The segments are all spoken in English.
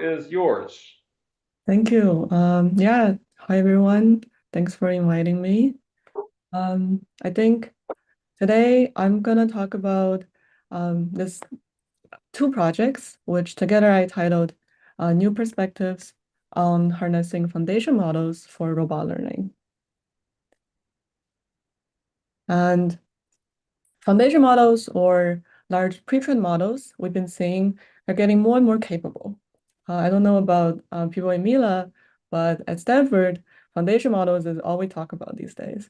Is yours. Thank you. Yeah, hi everyone. Thanks for inviting me. I think today I'm gonna talk about this two projects, which together I titled New Perspectives on Harnessing Foundation Models for Robot Learning. And foundation models or large pre-trained models we've been seeing are getting more and more capable. I don't know about people in Mila, but at Stanford, foundation models is all we talk about these days.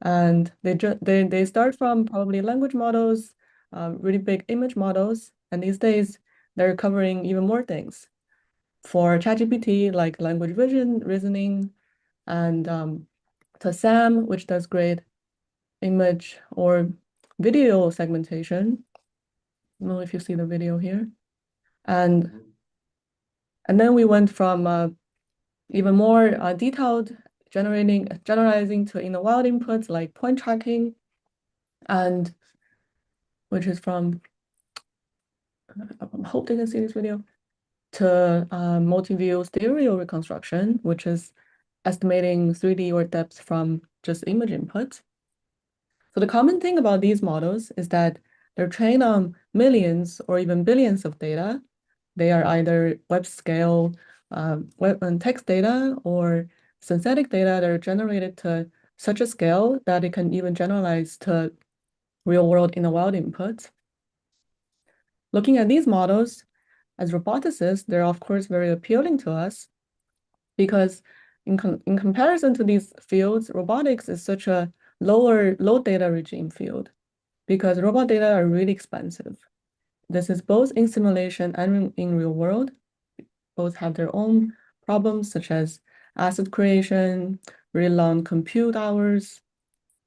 And they start from probably language models, really big image models, and these days they're covering even more things. For ChatGPT, like language vision, reasoning, and to SAM, which does great image or video segmentation. I don't know if you see the video here. And then we went from even more detailed generalizing to in the wild inputs like point tracking, and which is from, I hope they can see this video, to multi-view stereo reconstruction, which is estimating 3D or depth from just image inputs. So the common thing about these models is that they're trained on millions or even billions of data. They are either web scale, web and text data or synthetic data that are generated to such a scale that it can even generalize to real world in the wild inputs. Looking at these models as roboticists, they're of course very appealing to us because in comparison to these fields, robotics is such a low data regime field because robot data are really expensive. This is both in simulation and in real world. Both have their own problems such as asset creation, really long compute hours,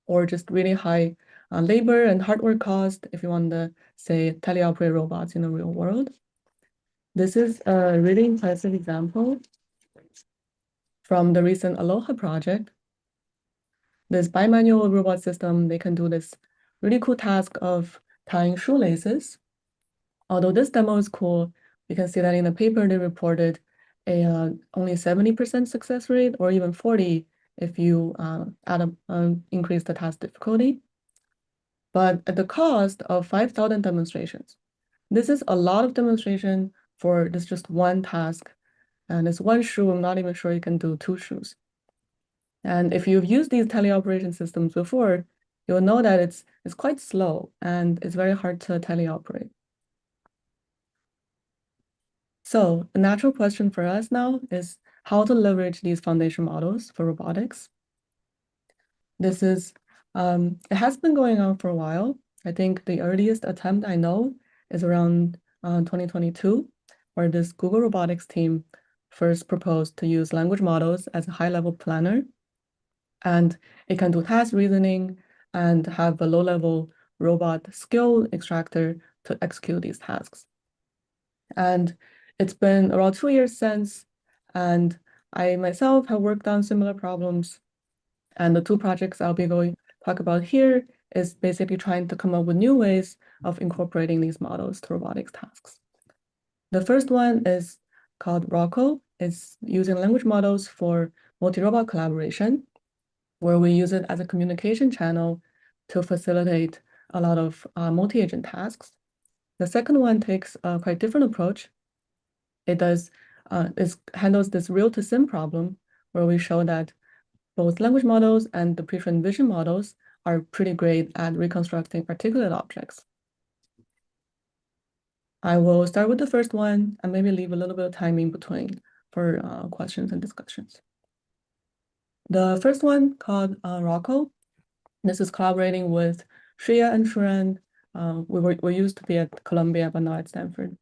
or just really high labor and hardware cost if you want to say teleoperate robots in the real world. This is a really impressive example from the recent Aloha project. This bimanual robot system, they can do this really cool task of tying shoelaces. Although this demo is cool, you can see that in the paper they reported a only 70% success rate, or even 40 if you increase the task difficulty, but at the cost of 5,000 demonstrations. This is a lot of demonstration for this just one task, and it's one shoe. I'm not even sure you can do two shoes. And if you've used these teleoperation systems before, you'll know that it's quite slow and it's very hard to teleoperate. So a natural question for us now is how to leverage these foundation models for robotics. This is, it has been going on for a while. I think the earliest attempt I know is around 2022, where this Google robotics team first proposed to use language models as a high-level planner. And it can do task reasoning and have a low-level robot skill extractor to execute these tasks. And it's been around 2 years since, and I myself have worked on similar problems. And the two projects I'll be going to talk about here is basically trying to come up with new ways of incorporating these models to robotics tasks. The first one is called RoCo. It's using language models for multi-robot collaboration, where we use it as a communication channel to facilitate a lot of multi-agent tasks. The second one takes a quite different approach. It handles this real-to-sim problem, where we show that both language models and the pre-trained vision models are pretty great at reconstructing particulate objects. I will start with the first one and maybe leave a little bit of time in between for questions and discussions. The first one called RoCo. This is collaborating with Shreya and Shuran. We used to be at Columbia, but now at Stanford.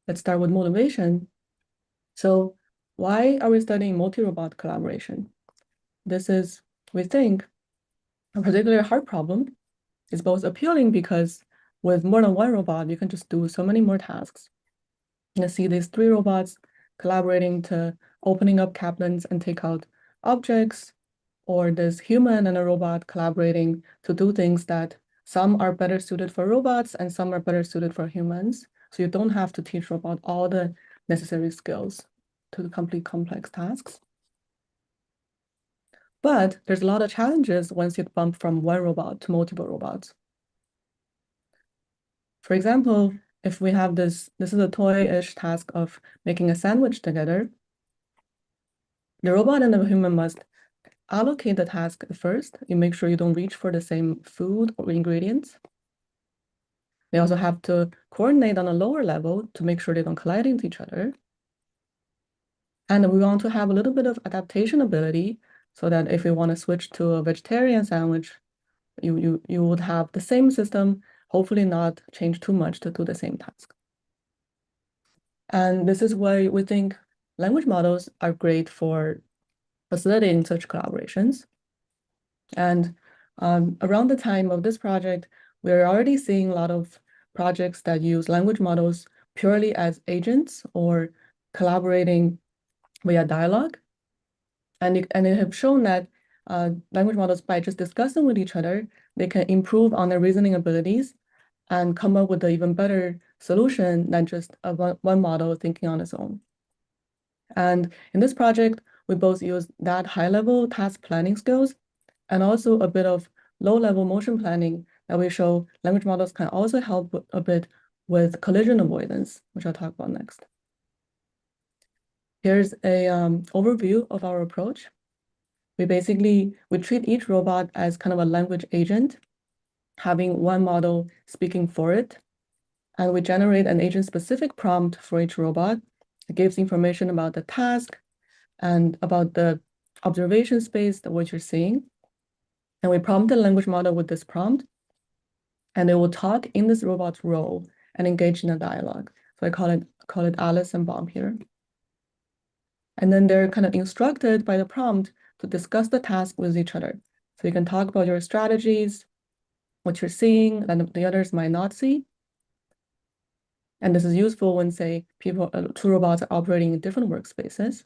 Let's start with motivation. So why are we studying multi-robot collaboration? This is, we think, a particularly hard problem. It's both appealing because with more than one robot, you can just do so many more tasks. You see these three robots collaborating to opening up cabinets and take out objects, or this human and a robot collaborating to do things that some are better suited for robots and some are better suited for humans. So you don't have to teach robot all the necessary skills to complete complex tasks. But there's a lot of challenges once you bump from one robot to multiple robots. For example, if we have this is a toy-ish task of making a sandwich together, the robot and the human must allocate the task first. You make sure you don't reach for the same food or ingredients. They also have to coordinate on a lower level to make sure they don't collide into each other. And we want to have a little bit of adaptation ability so that if we want to switch to a vegetarian sandwich, you would have the same system, hopefully not change too much to do the same task. And this is why we think language models are great for facilitating such collaborations. And around the time of this project, we're already seeing a lot of projects that use language models purely as agents or collaborating via dialogue. And it have shown that language models, by just discussing with each other, they can improve on their reasoning abilities and come up with an even better solution than just one model thinking on its own. And in this project, we both use that high-level task planning skills and also a bit of low-level motion planning that we show language models can also help a bit with collision avoidance, which I'll talk about next. Here's a overview of our approach. We treat each robot as kind of a language agent, having one model speaking for it. And we generate an agent-specific prompt for each robot. It gives information about the task and about the observation space that what you're seeing. And we prompt the language model with this prompt, and it will talk in this robot's role and engage in a dialogue. So I call it Alice and Bob here. And then they're kind of instructed by the prompt to discuss the task with each other. So you can talk about your strategies, what you're seeing, and the others might not see. And this is useful when, say, two robots are operating in different workspaces.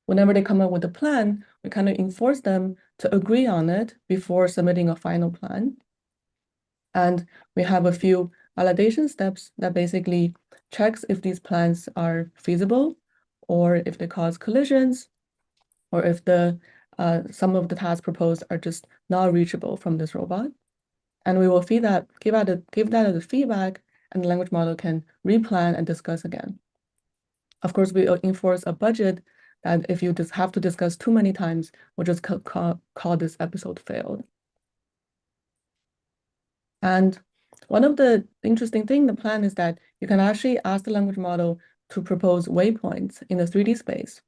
Whenever they come up with a plan, we kind of enforce them to agree on it before submitting a final plan. And we have a few validation steps that basically checks if these plans are feasible or if they cause collisions or if some of the tasks proposed are just not reachable from this robot. And we will give that as a feedback, and the language model can replan and discuss again. Of course, we enforce a budget that if you just have to discuss too many times, we'll just call this episode failed. And one of the interesting things in the plan is that you can actually ask the language model to propose waypoints in the 3D space.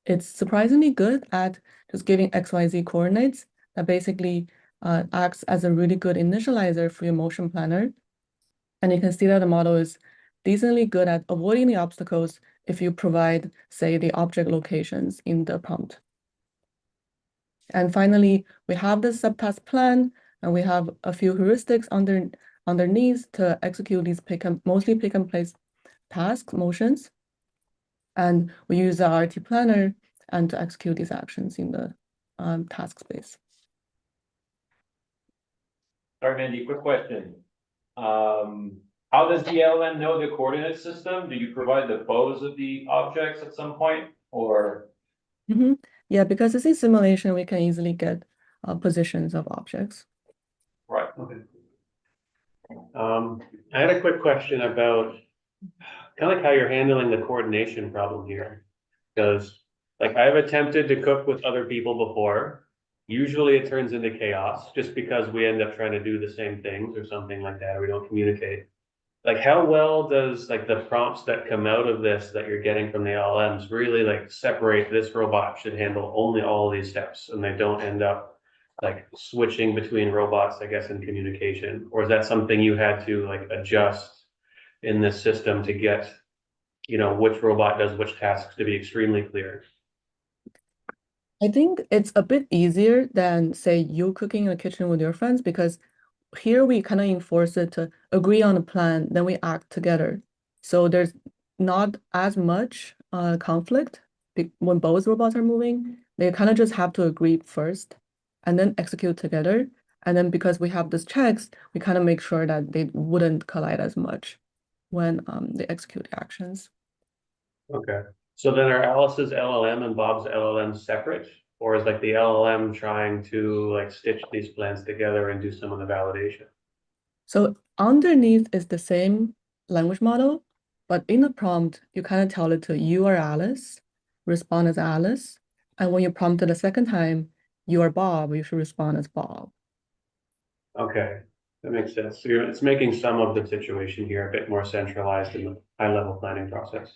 It's surprisingly good at just giving XYZ coordinates that basically acts as a really good initializer for your motion planner. And you can see that the model is decently good at avoiding the obstacles if you provide, say, the object locations in the prompt. And finally, we have this subtask plan, and we have a few heuristics underneath to execute these mostly pick-and-place task motions. And we use the RT planner and to execute these actions in the task space. Sorry, Mandi, quick question. How does the LLM know the coordinate system? Do you provide the pose of the objects at some point, or? Yeah, because it's in simulation, we can easily get positions of objects. Right. Okay. I had a quick question about kind of like how you're handling the coordination problem here. Because like I've attempted to cook with other people before. Usually it turns into chaos just because we end up trying to do the same things or something like that, or we don't communicate. Like how well does like the prompts that come out of this that you're getting from the LLMs really like separate this robot should handle only all of these steps and they don't end up like switching between robots, I guess, in communication? Or is that something you had to like adjust in this system to get, you know, which robot does which tasks to be extremely clear? I think it's a bit easier than, say, you cooking in the kitchen with your friends, because here we kind of enforce it to agree on a plan, then we act together. So there's not as much conflict when both robots are moving. They kind of just have to agree first and then execute together. And then because we have these checks, we kind of make sure that they wouldn't collide as much when they execute the actions. Okay, so then are Alice's LLM and Bob's LLM separate? Or is like the LLM trying to like stitch these plans together and do some of the validation? So underneath is the same language model, but in the prompt, you kind of tell it to you are Alice, respond as Alice. And when you prompt it a second time, you are Bob, you should respond as Bob. Okay, that makes sense. So it's making some of the situation here a bit more centralized in the high-level planning process.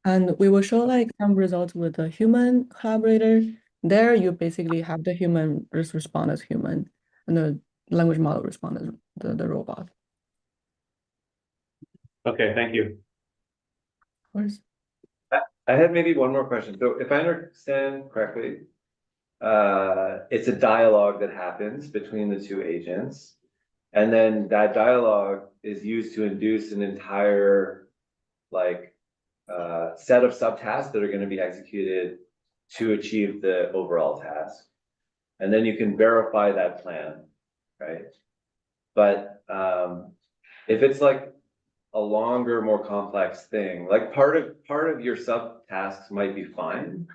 And we will show like some results with a human collaborator. There, you basically have the human just respond as human, and the language model respond as the robot. Okay, thank you. Of course. I had maybe one more question. So if I understand correctly, it's a dialogue that happens between the two agents. And then that dialogue is used to induce an entire set of subtasks that are going to be executed to achieve the overall task. And then you can verify that plan, right? But if it's like a longer, more complex thing, like part of your subtasks might be fine,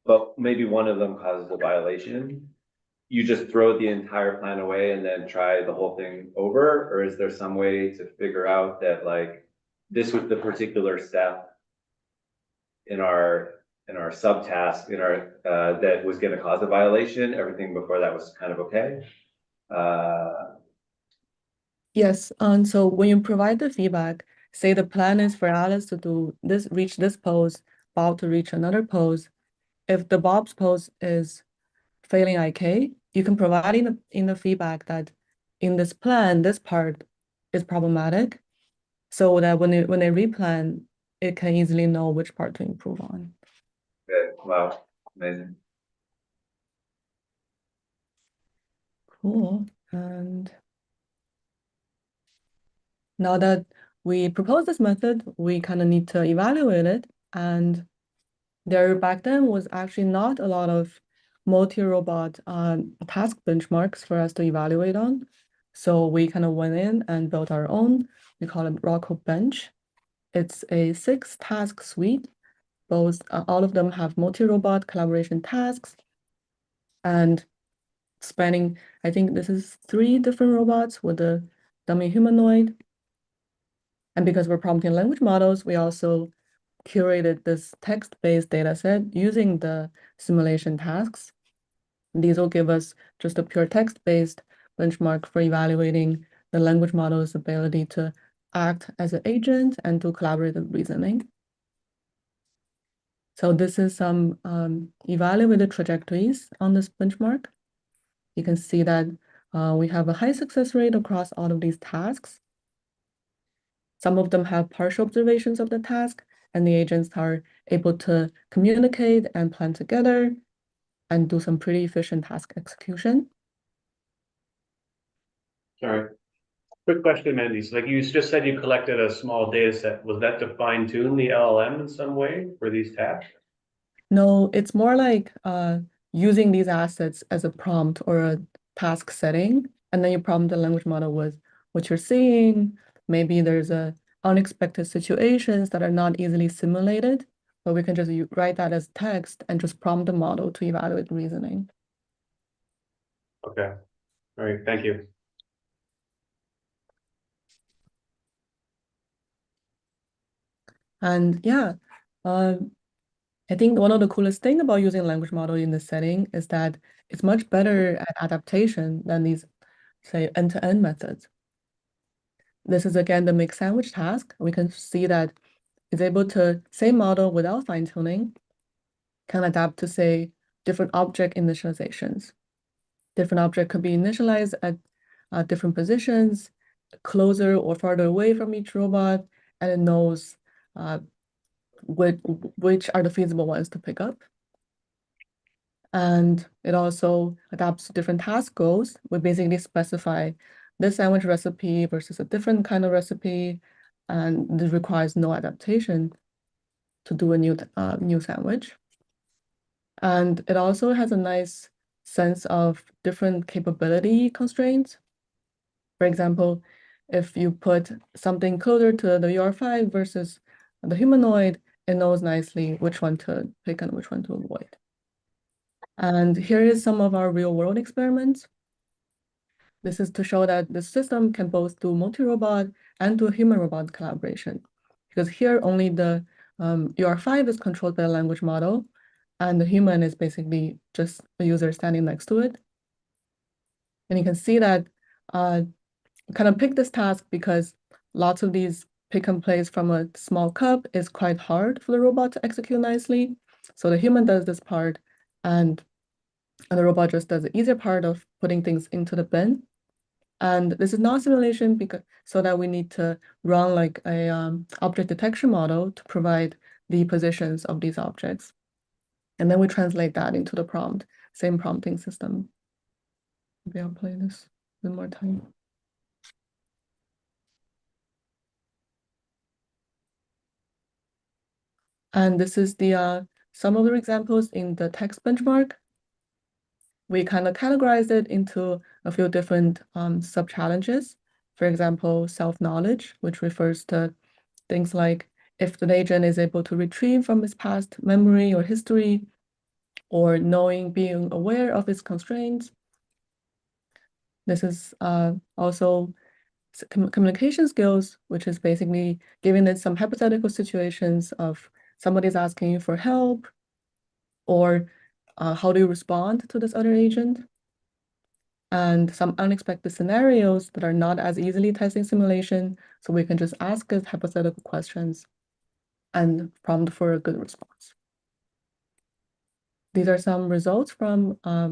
but maybe one of them causes a violation, you just throw the entire plan away and then try the whole thing over? Or is there some way to figure out that like this was the particular step in our subtask that was going to cause a violation, everything before that was kind of okay? Yes, and so when you provide the feedback, say the plan is for Alice to do this, reach this pose, Bob to reach another pose. If the Bob's pose is failing IK, you can provide in the feedback that in this plan, this part is problematic, so that when they replan, it can easily know which part to improve on. Good. Wow, amazing. Cool. And now that we propose this method, we kind of need to evaluate it. And there back then was actually not a lot of multi-robot task benchmarks for us to evaluate on. So we kind of went in and built our own. We call it RoCoBench. It's a 6-task suite. Both all of them have multi-robot collaboration tasks, and spanning, I think this is 3 different robots with a dummy humanoid. And because we're prompting language models, we also curated this text-based data set using the simulation tasks. These will give us just a pure text-based benchmark for evaluating the language model's ability to act as an agent and do collaborative reasoning. So this is some evaluated trajectories on this benchmark. You can see that we have a high success rate across all of these tasks. Some of them have partial observations of the task, and the agents are able to communicate and plan together and do some pretty efficient task execution. Sorry. Quick question, Mandy. So like you just said you collected a small data set. Was that to fine tune the LLM in some way for these tasks? No, it's more like using these assets as a prompt or a task setting, and then you prompt the language model with what you're seeing. Maybe there's unexpected situations that are not easily simulated, but we can just write that as text and just prompt the model to evaluate reasoning. Okay. All right. Thank you. And yeah, I think one of the coolest thing about using language model in this setting is that it's much better at adaptation than these, say, end-to-end methods. This is again the mixed sandwich task. We can see that it's able to, same model without fine-tuning, can adapt to, say, different object initializations. Different object could be initialized at different positions, closer or farther away from each robot, and it knows which are the feasible ones to pick up. And it also adapts to different task goals. We basically specify this sandwich recipe versus a different kind of recipe, and this requires no adaptation to do a new sandwich. And it also has a nice sense of different capability constraints. For example, if you put something closer to the UR5 versus the humanoid, it knows nicely which one to pick and which one to avoid. And here is some of our real world experiments. This is to show that the system can both do multi-robot and do human-robot collaboration. Because here only the UR5 is controlled by the language model, and the human is basically just a user standing next to it. And you can see that kind of pick this task because lots of these pick and place from a small cup is quite hard for the robot to execute nicely. So the human does this part, and the robot just does the easier part of putting things into the bin. And this is not simulation because so that we need to run like a object detection model to provide the positions of these objects. And then we translate that into the prompt, same prompting system. Maybe I'll play this one more time. And this is the some of the examples in the text benchmark. We kind of categorized it into a few different sub-challenges. For example, self-knowledge, which refers to things like if the agent is able to retrieve from its past memory or history, or knowing, being aware of its constraints. This is also communication skills, which is basically giving it some hypothetical situations of somebody's asking you for help, or how do you respond to this other agent? And some unexpected scenarios that are not as easily testing simulation, so we can just ask it hypothetical questions and prompt for a good response. These are some results from, I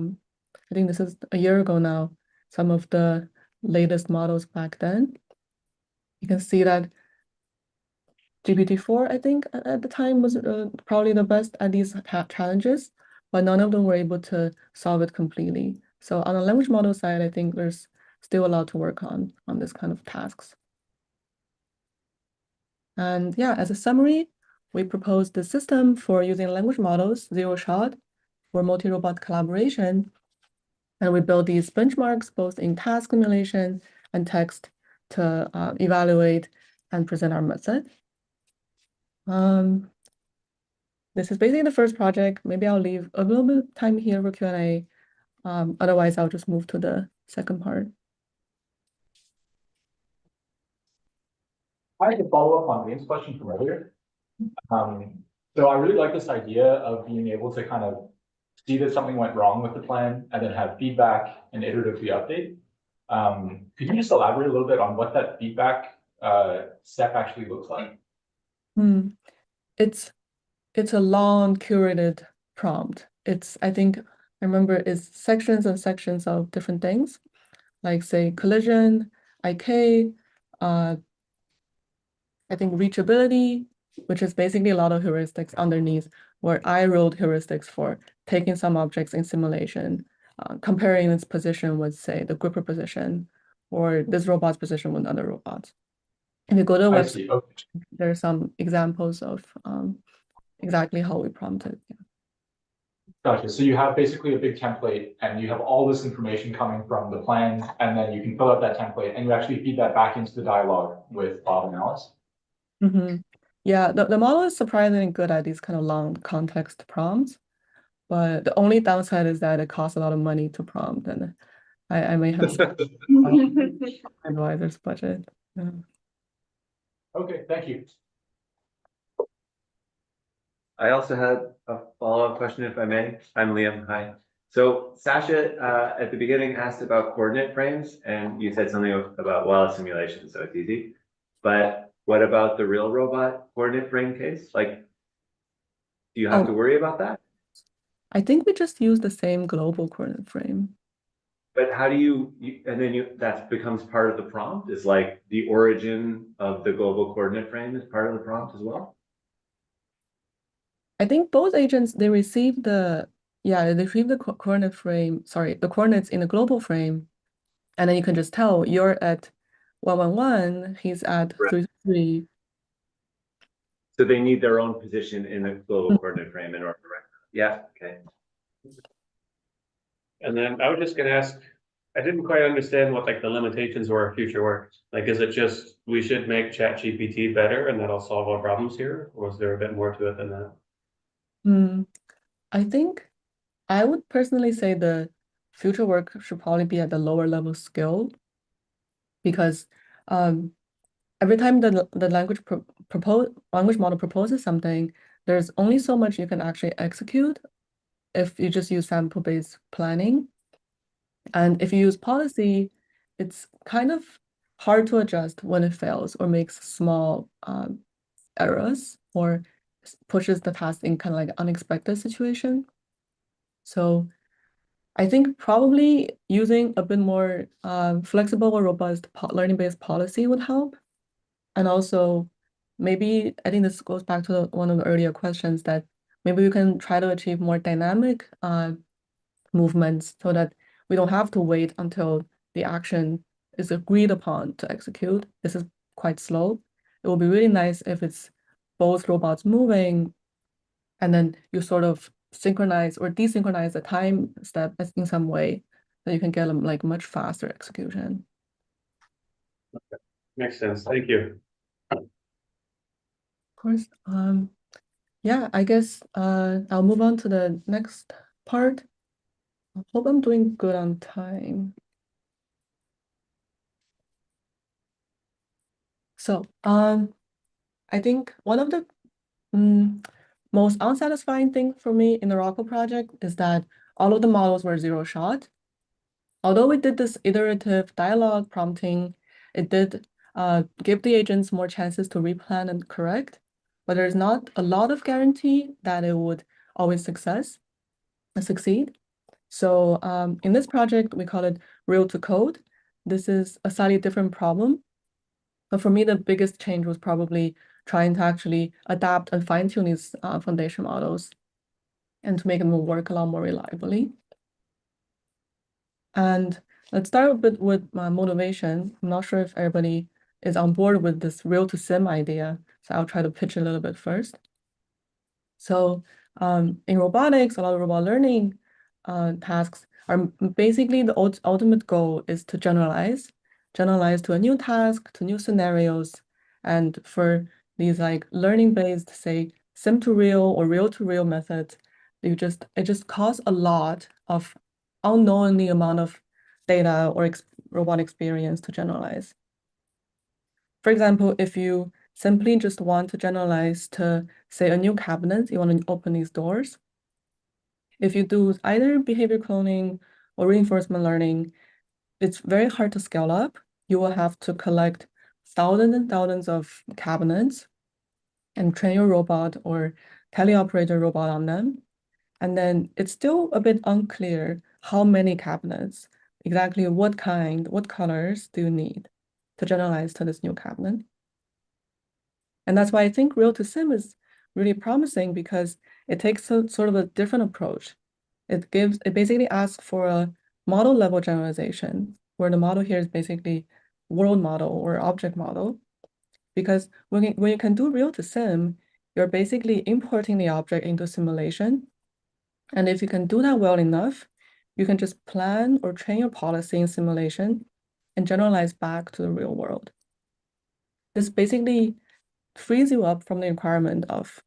think this is a year ago now, some of the latest models back then. You can see that GPT-4, I think, at the time was probably the best at these challenges, but none of them were able to solve it completely. So on the language model side, I think there's still a lot to work on this kind of tasks. And yeah, as a summary, we proposed the system for using language models, zero shot, for multi-robot collaboration. And we built these benchmarks both in task simulation and text to evaluate and present our method. This is basically the first project. Maybe I'll leave a little bit of time here for Q&A. Otherwise, I'll just move to the second part. I had to follow up on Liam's question from earlier. So I really like this idea of being able to kind of see that something went wrong with the plan and then have feedback and iteratively update. Could you just elaborate a little bit on what that feedback step actually looks like? It's a long curated prompt. I think I remember it's sections and sections of different things, like say collision, IK, I think reachability, which is basically a lot of heuristics underneath, where I wrote heuristics for taking some objects in simulation, comparing its position with, say, the gripper position, or this robot's position with other robots. If you go to the website, Okay. there are some examples of exactly how we prompted. Yeah. Gotcha. So you have basically a big template and you have all this information coming from the plan, and then you can fill out that template and you actually feed that back into the dialogue with Bob and Alice. Yeah, the model is surprisingly good at these kind of long context prompts, but the only downside is that it costs a lot of money to prompt, and I may have advisor's budget. Yeah. Okay, thank you. I also had a follow-up question, if I may. I'm Liam. Hi. So Sasha, at the beginning, asked about coordinate frames, and you said something about, well, it's simulation, so it's easy. But what about the real robot coordinate frame case? Like, do you have to worry about that? I think we just use the same global coordinate frame. But how do and then that becomes part of the prompt? Is like the origin of the global coordinate frame is part of the prompt as well? I think both agents, they receive the coordinate frame, sorry, the coordinates in the global frame, and then you can just tell you're at 111, he's at 33. So they need their own position in the global coordinate frame in order to recognize. Yeah, okay. And then I was just gonna ask, I didn't quite understand what like the limitations were of future work. Like, is it just we should make ChatGPT better and that'll solve our problems here? Or is there a bit more to it than that? I think I would personally say the future work should probably be at the lower level skill because every time the language model proposes something, there's only so much you can actually execute if you just use sample-based planning. And if you use policy, it's kind of hard to adjust when it fails or makes small errors or pushes the task in kind of like unexpected situation. So I think probably using a bit more flexible or robust learning-based policy would help. And also, maybe I think this goes back to one of the earlier questions that maybe we can try to achieve more dynamic movements so that we don't have to wait until the action is agreed upon to execute. This is quite slow. It will be really nice if it's both robots moving and then you sort of synchronize or desynchronize the time step in some way that you can get like much faster execution. Makes sense. Thank you. Of course. Yeah, I guess I'll move on to the next part. I hope I'm doing good on time. So, I think one of the most unsatisfying thing for me in the RoCo project is that all of the models were zero shot. Although we did this iterative dialogue prompting, it did give the agents more chances to replan and correct, but there's not a lot of guarantee that it would always succeed. So in this project, we call it real to code. This is a slightly different problem. But for me, the biggest change was probably trying to actually adapt and fine-tune these foundation models and to make them work a lot more reliably. And let's start a bit with my motivation. I'm not sure if everybody is on board with this real to sim idea, so I'll try to pitch a little bit first. So in robotics, a lot of robot learning tasks are basically the ultimate goal is to generalize to a new task, to new scenarios. And for these like learning-based, say, sim to real or real to real methods, it just costs a lot of unknowingly amount of data or robot experience to generalize. For example, if you simply just want to generalize to, say, a new cabinet, you want to open these doors. If you do either behavior cloning or reinforcement learning, it's very hard to scale up. You will have to collect thousands and thousands of cabinets and train your robot or teleoperate your robot on them. And then it's still a bit unclear how many cabinets, exactly what kind, what colors do you need to generalize to this new cabinet. And that's why I think real to sim is really promising because it takes a sort of a different approach. It basically asks for a model level generalization, where the model here is basically world model or object model. Because when you can do real to sim, you're basically importing the object into simulation. And if you can do that well enough, you can just plan or train your policy in simulation and generalize back to the real world. This basically frees you up from the requirement of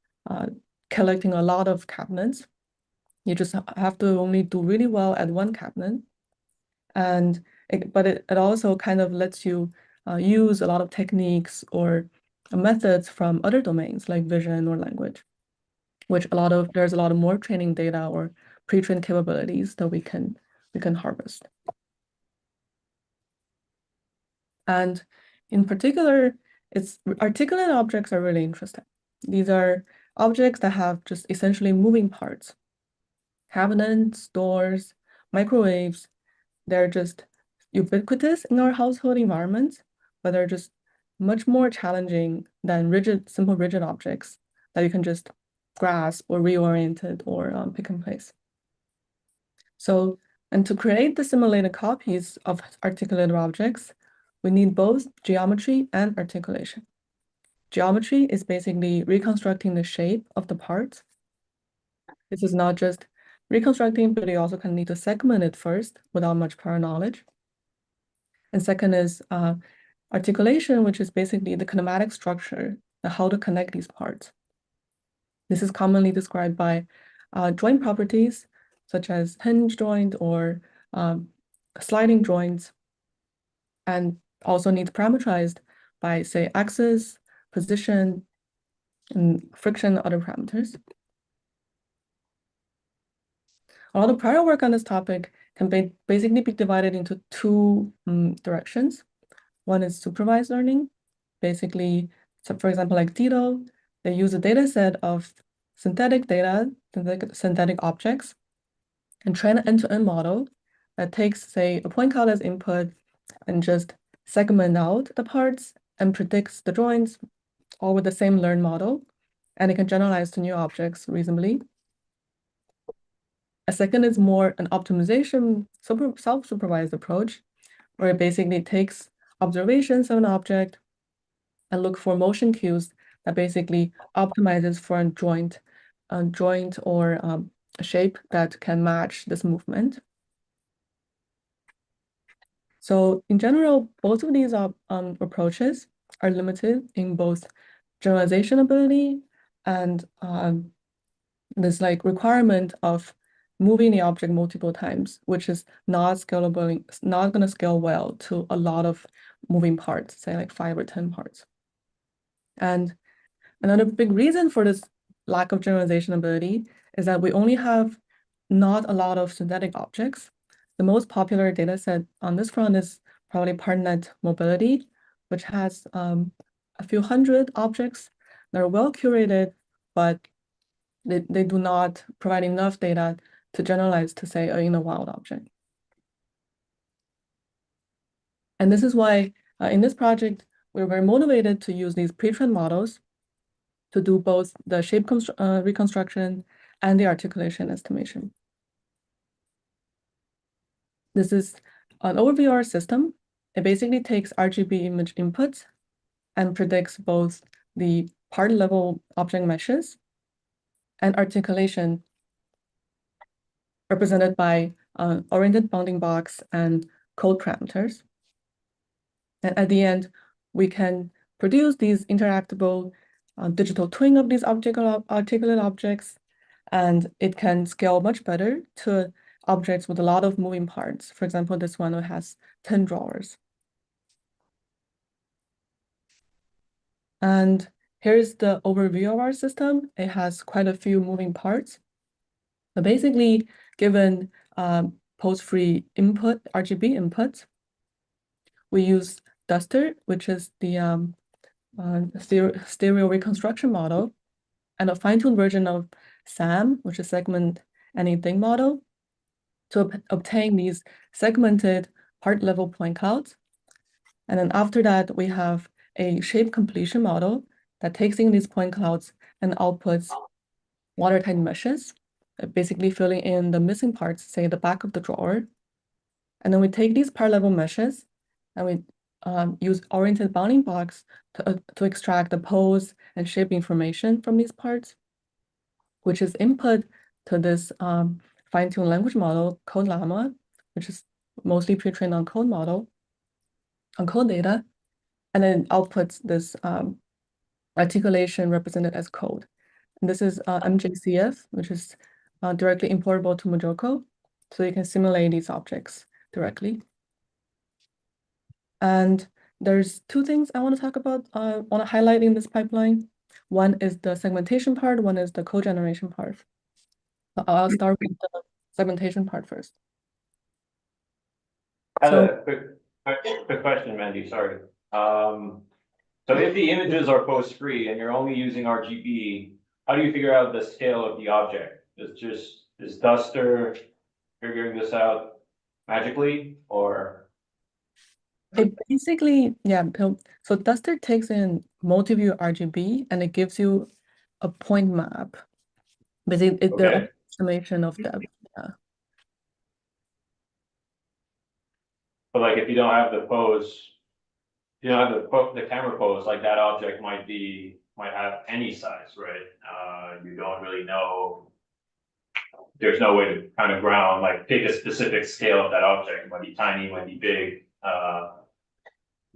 collecting a lot of cabinets. You just have to only do really well at one cabinet. But it also kind of lets you use a lot of techniques or methods from other domains like vision or language, which there's a lot of more training data or pre-trained capabilities that we can harvest. And in particular, articulate objects are really interesting. These are objects that have just essentially moving parts. Cabinets, doors, microwaves, they're just ubiquitous in our household environments, but they're just much more challenging than simple rigid objects that you can just grasp or reorient it or pick and place. So, and to create the simulated copies of articulated objects, we need both geometry and articulation. Geometry is basically reconstructing the shape of the parts. This is not just reconstructing, but you also kind of need to segment it first without much prior knowledge. And second is articulation, which is basically the kinematic structure and how to connect these parts. This is commonly described by joint properties, such as hinge joint or sliding joints, and also needs parameterized by, say, axis, position, and friction, other parameters. A lot of prior work on this topic can basically be divided into two directions. One is supervised learning. Basically, so for example, like Dito, they use a data set of synthetic data, synthetic objects, and train an end-to-end model that takes, say, a point cloud as input and just segment out the parts and predicts the joints, all with the same learned model, and it can generalize to new objects reasonably. A second is more an optimization, self-supervised approach, where it basically takes observations of an object and look for motion cues that basically optimizes for a joint or a shape that can match this movement. So in general, both of these approaches are limited in both generalization ability and this like requirement of moving the object multiple times, which is not scalable, not going to scale well to a lot of moving parts, say like 5 or 10 parts. And another big reason for this lack of generalization ability is that we only have not a lot of synthetic objects. The most popular data set on this front is probably PartNet mobility, which has a few hundred objects that are well curated, but they do not provide enough data to generalize to say in a wild object. And this is why in this project, we're very motivated to use these pre-trained models to do both the shape reconstruction and the articulation estimation. This is an overview of our system. It basically takes RGB image inputs and predicts both the part level object meshes and articulation represented by oriented bounding box and code parameters. And at the end, we can produce these interactable digital twin of these articulate objects, and it can scale much better to objects with a lot of moving parts. For example, this one has 10 drawers. And here's the overview of our system. It has quite a few moving parts. But basically, given pose-free input, RGB inputs, we use Duster, which is the stereo reconstruction model, and a fine-tuned version of SAM, which is segment anything model, to obtain these segmented part-level point clouds. And then after that, we have a shape completion model that takes in these point clouds and outputs watertight meshes, basically filling in the missing parts, say the back of the drawer. And then we take these part-level meshes and we use oriented bounding box to extract the pose and shape information from these parts, which is input to this fine-tuned language model, Code Llama, which is mostly pre-trained on code model, on code data, and then outputs this articulation represented as code. And this is MJCF, which is directly importable to RoCo, so you can simulate these objects directly. And there's two things I want to talk about, want to highlight in this pipeline. One is the segmentation part, one is the code generation part. I'll start with the segmentation part first. I have a quick question, Mandi, sorry. So if the images are post-free and you're only using RGB, how do you figure out the scale of the object? Is Duster figuring this out magically, or? It basically, yeah, so Duster takes in multi-view RGB and it gives you a point map. Basically, Okay. their estimation of depth. Yeah. But like if you don't have the pose, you don't have the camera pose, like that object might have any size, right? You don't really know there's no way to kind of ground, like pick a specific scale of that object. It might be tiny, it might be big. Am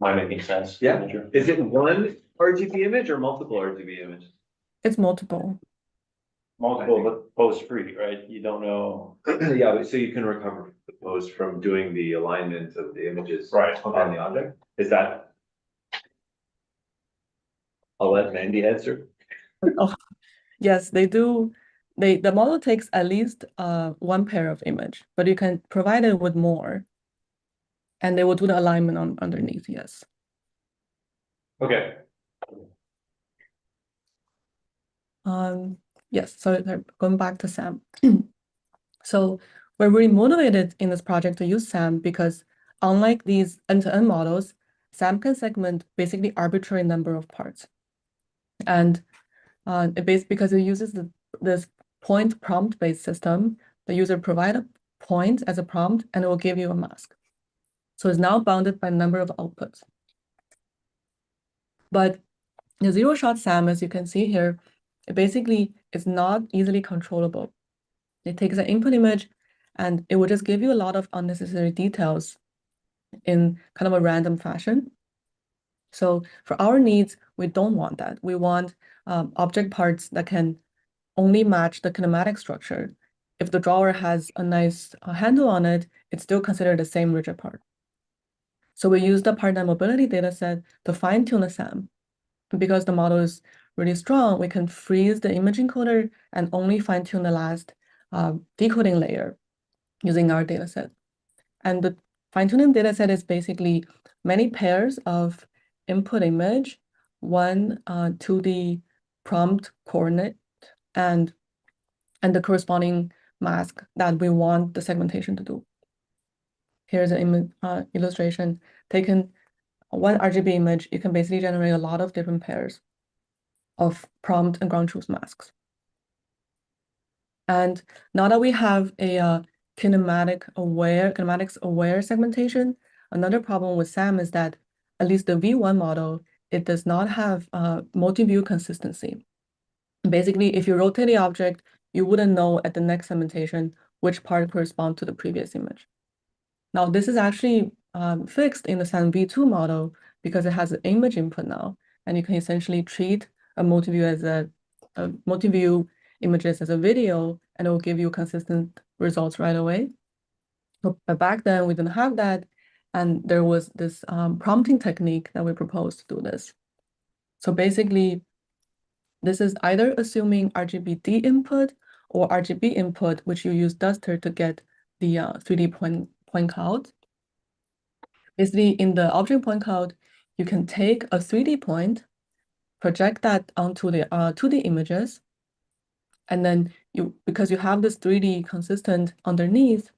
I making sense? Yeah. Is it one RGB image or multiple RGB images? It's multiple. Multiple, but post-free, right? You don't know. Yeah, but so you can recover the pose from doing the alignment of the images Right, on the object? Is that? I'll let Mandy answer. Oh, yes, they do. The model takes at least one pair of image, but you can provide it with more. And they will do the alignment underneath, yes. Okay. Yes, so going back to SAM. So we're really motivated in this project to use SAM because unlike these end-to-end models, SAM can segment basically arbitrary number of parts. And because it uses this point prompt-based system, the user provide a point as a prompt and it will give you a mask. So it's now bounded by number of outputs. But the zero-shot SAM, as you can see here, it basically is not easily controllable. It takes an input image and it will just give you a lot of unnecessary details in kind of a random fashion. So for our needs, we don't want that. We want object parts that can only match the kinematic structure. If the drawer has a nice handle on it, it's still considered the same rigid part. So we use the part-time mobility dataset to fine-tune the SAM. Because the model is really strong, we can freeze the image encoder and only fine-tune the last decoding layer using our dataset. And the fine-tuning dataset is basically many pairs of input image, one 2D prompt coordinate, and the corresponding mask that we want the segmentation to do. Here's an illustration taken one RGB image. You can basically generate a lot of different pairs of prompt and ground truth masks. And now that we have a kinematics aware segmentation, another problem with SAM is that at least the V1 model, it does not have multi-view consistency. Basically, if you rotate the object, you wouldn't know at the next segmentation which part corresponds to the previous image. Now, this is actually fixed in the SAM V2 model because it has an image input now, and you can essentially treat a multi-view as a multi-view images as a video, and it will give you consistent results right away. But back then, we didn't have that, and there was this prompting technique that we proposed to do this. So basically, this is either assuming RGBD input or RGB input, which you use Duster to get the 3D point cloud. Basically, in the object point cloud, you can take a 3D point, project that onto the 2D images, and then because you have this 3D consistency underneath,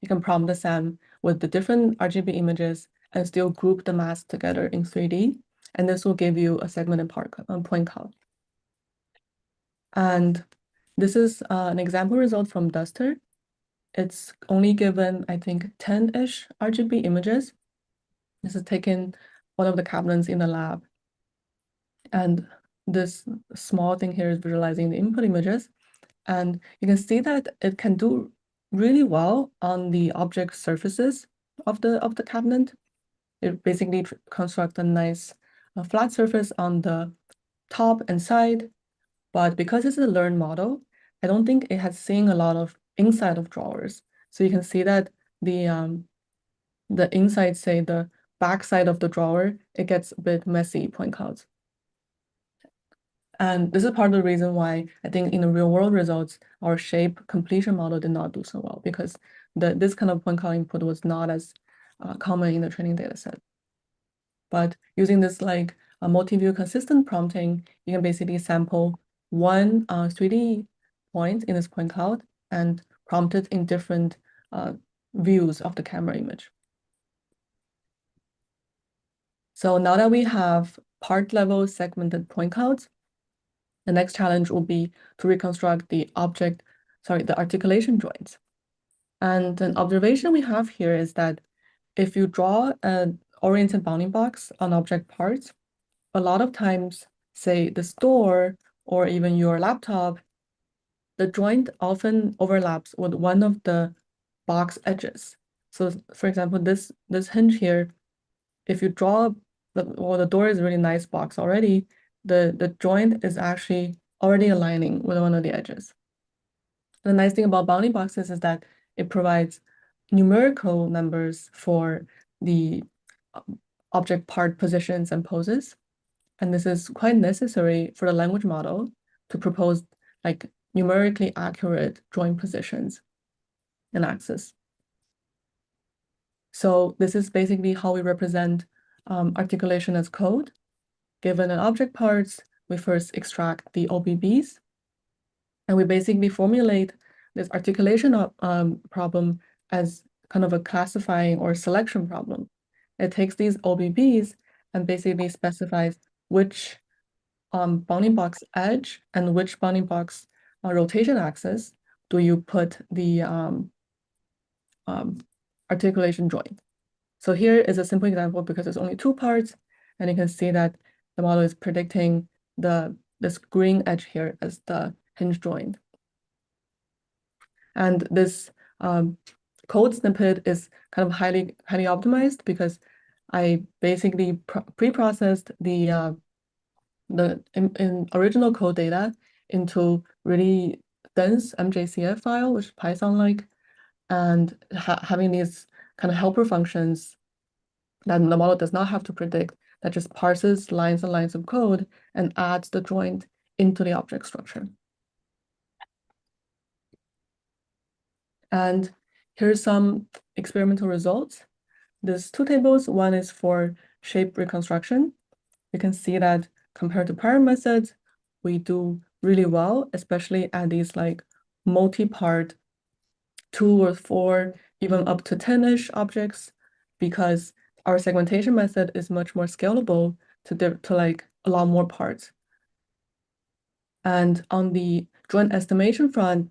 you can prompt the SAM with the different RGB images and still group the mask together in 3D. And this will give you a segmented point cloud. And this is an example result from Duster. It's only given, I think, 10-ish RGB images. This is taken one of the cabinets in the lab. And this small thing here is visualizing the input images. And you can see that it can do really well on the object surfaces of the cabinet. It basically constructs a nice flat surface on the top and side. But because it's a learned model, I don't think it has seen a lot of inside of drawers. So you can see that the inside, say the back side of the drawer, it gets a bit messy point clouds. And this is part of the reason why I think in the real world results, our shape completion model did not do so well, because this kind of point cloud input was not as common in the training data set. But using this like a multi-view consistent prompting, you can basically sample one 3D point in this point cloud and prompt it in different views of the camera image. So now that we have part level segmented point clouds, the next challenge will be to reconstruct the articulation joints. And an observation we have here is that if you draw an oriented bounding box on object parts, a lot of times, say the store or even your laptop, the joint often overlaps with one of the box edges. So for example, this hinge here, if you draw the door is a really nice box already, the joint is actually already aligning with one of the edges. The nice thing about bounding boxes is that it provides numerical numbers for the object part positions and poses. And this is quite necessary for the language model to propose like numerically accurate joint positions and axes. So this is basically how we represent articulation as code. Given an object parts, we first extract the OBBs, and we basically formulate this articulation problem as kind of a classifying or selection problem. It takes these OBBs and basically specifies which bounding box edge and which bounding box rotation axis do you put the articulation joint. So here is a simple example because there's only 2 parts, and you can see that the model is predicting this green edge here as the hinge joint. And this code snippet is kind of highly optimized because I basically pre-processed the original code data into really dense MJCF file, which is Python-like, and having these kind of helper functions that the model does not have to predict, that just parses lines and lines of code and adds the joint into the object structure. And here's some experimental results. There's 2 tables. One is for shape reconstruction. You can see that compared to prior methods, we do really well, especially at these like multi-part 2 or 4, even up to 10-ish objects, because our segmentation method is much more scalable to like a lot more parts. And on the joint estimation front,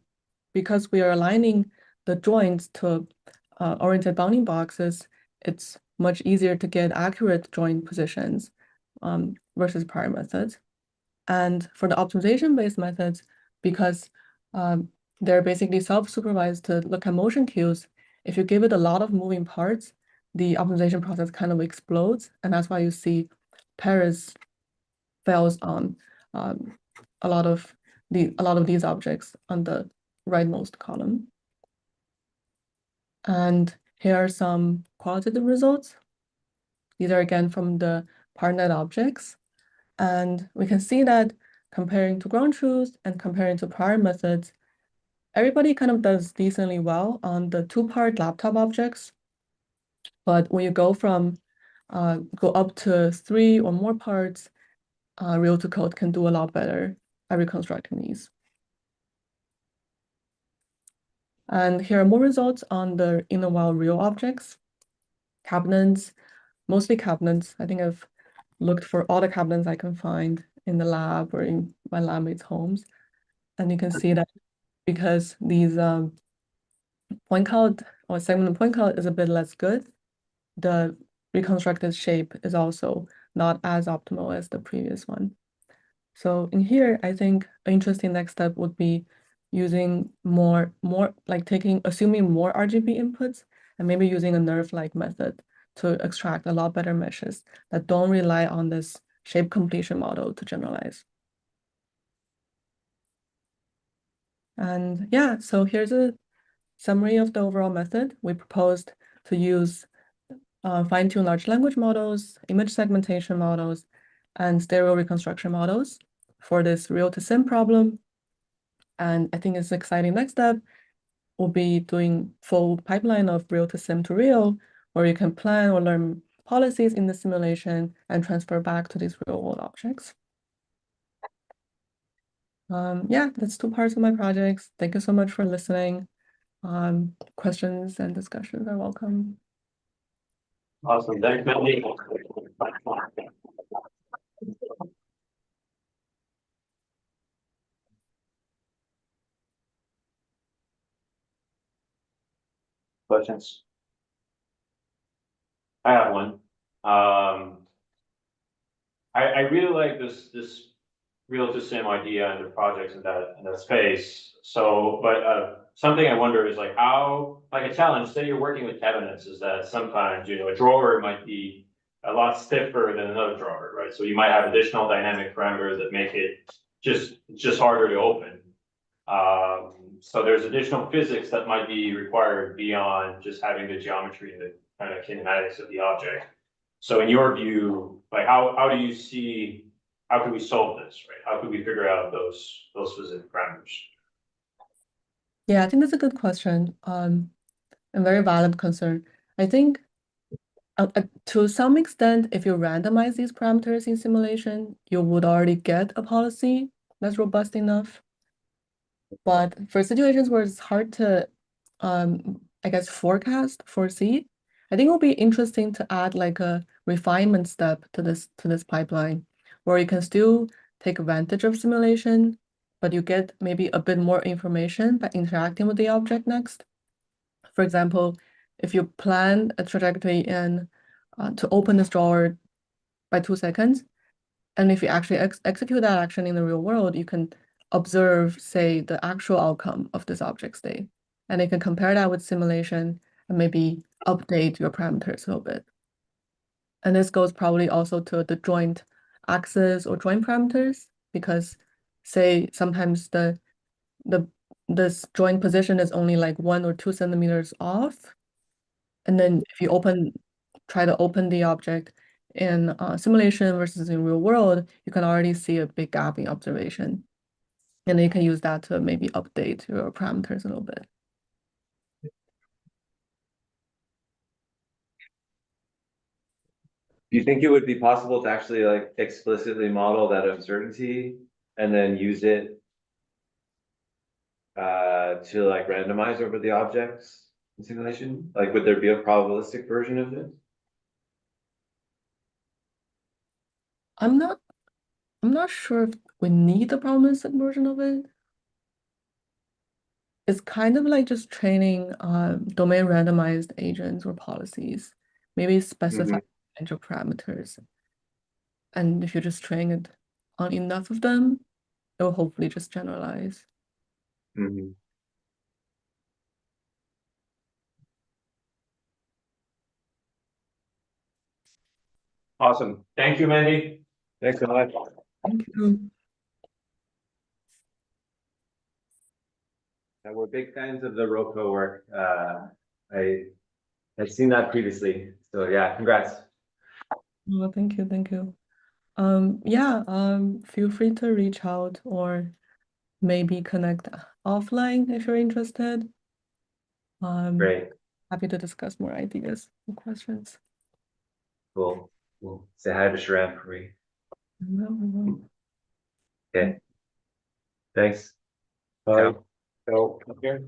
because we are aligning the joints to oriented bounding boxes, it's much easier to get accurate joint positions versus prior methods. And for the optimization-based methods, because they're basically self-supervised to look at motion cues, if you give it a lot of moving parts, the optimization process kind of explodes, and that's why you see Paris fails on a lot of these objects on the rightmost column. And here are some qualitative results. These are again from the PartNet objects. And we can see that comparing to ground truth and comparing to prior methods, everybody kind of does decently well on the 2-part laptop objects. But when you go up to 3 or more parts, real-to-code can do a lot better at reconstructing these. And here are more results on the in-the-wild real objects. Cabinets, mostly cabinets. I think I've looked for all the cabinets I can find in the lab or in my lab mates' homes. And you can see that because these point cloud or segment point cloud is a bit less good, the reconstructed shape is also not as optimal as the previous one. So in here, I think an interesting next step would be using more like assuming more RGB inputs and maybe using a NeRF-like method to extract a lot better meshes that don't rely on this shape completion model to generalize. And yeah, so here's a summary of the overall method. We proposed to use fine-tune large language models, image segmentation models, and stereo reconstruction models for this real-to-sim problem. And I think it's an exciting next step will be doing full pipeline of real-to-sim to real, where you can plan or learn policies in the simulation and transfer back to these real-world objects. Yeah, that's 2 parts of my projects. Thank you so much for listening. Questions and discussions are welcome. Awesome, thanks, Mandi. Questions? I have one. I really like this real to sim idea and the projects in that space. So, but something I wonder is like how, like a challenge, say you're working with cabinets, is that sometimes, a drawer might be a lot stiffer than another drawer, right? So you might have additional dynamic parameters that make it just harder to open. So there's additional physics that might be required beyond just having the geometry and the kind of kinematics of the object. So in your view, like how do you see, how can we solve this, right? How can we figure out those specific parameters? Yeah, I think that's a good question. A very valid concern. I think to some extent, if you randomize these parameters in simulation, you would already get a policy that's robust enough. But for situations where it's hard to, I guess, foresee, I think it will be interesting to add like a refinement step to this pipeline, where you can still take advantage of simulation, but you get maybe a bit more information by interacting with the object next. For example, if you plan a trajectory in to open this drawer by 2 seconds, and if you actually execute that action in the real world, you can observe, say, the actual outcome of this object state. And you can compare that with simulation and maybe update your parameters a little bit. And this goes probably also to the joint axis or joint parameters, because say sometimes this joint position is only like 1 or 2 centimeters off. And then if you try to open the object in simulation versus in real world, you can already see a big gap in observation. And then you can use that to maybe update your parameters a little bit. Do you think it would be possible to actually like explicitly model that uncertainty and then use it to like randomize over the objects in simulation? Like, would there be a probabilistic version of it? I'm not sure if we need the probabilistic version of it. It's kind of like just training domain randomized agents or policies, maybe specify range of parameters. And if you're just training it on enough of them, it will hopefully just generalize. Mm-hmm. Awesome. Thank you, Mandy. Thanks so much. Thank you. We're big fans of the RoCo work. I've seen that previously. So yeah, congrats. Well, thank you. Yeah, feel free to reach out or maybe connect offline if you're interested. Great. Happy to discuss more ideas and questions. Cool. We'll say hi to Shuran for me. Well, Okay. Thanks. Bye. Ciao. So, okay.